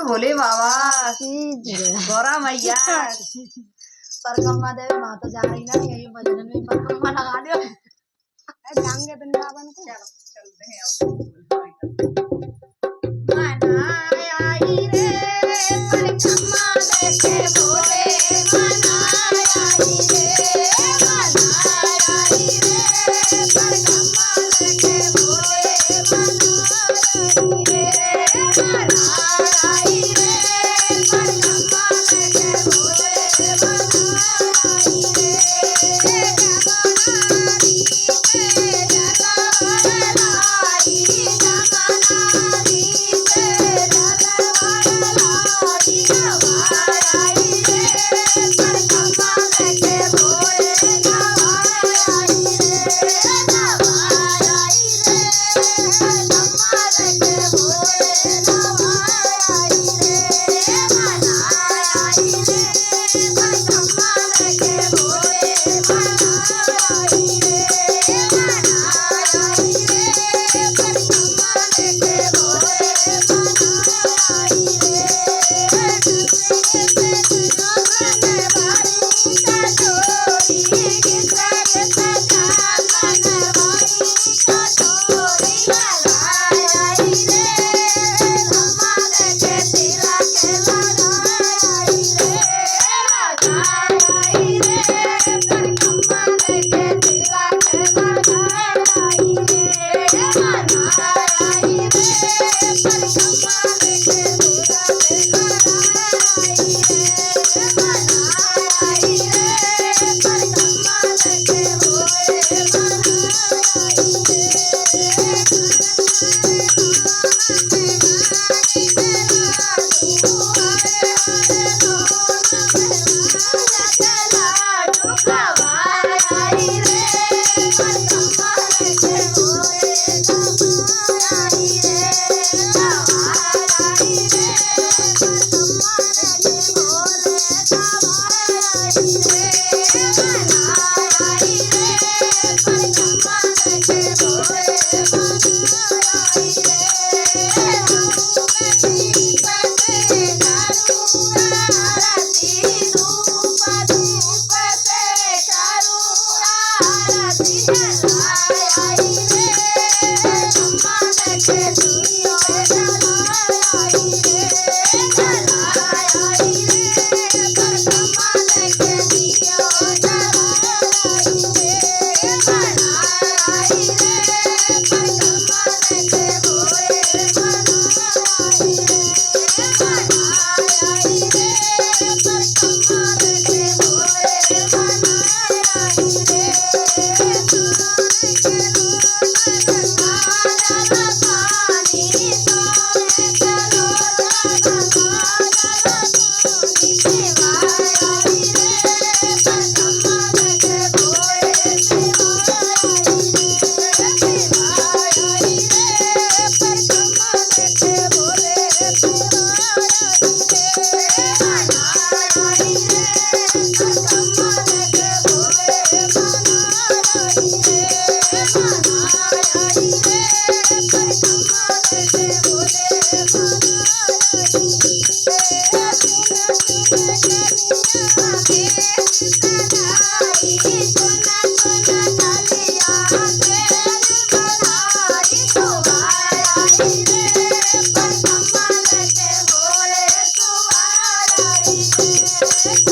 भोले बाबा गौरा मैया परकम्मा देवी माँ तो जा रही ना यही भजन में परकम्मा लगा दो। जाएंगे वृंदावन को। चलो चलते हैं अब। मना आई रे परकम्मा देखे भोले, मना आई रे, मना आई रे परकम्मा देखे भोले, मना आई रे, मना आई रे परकम्मा देखे भोले, मना Thank you.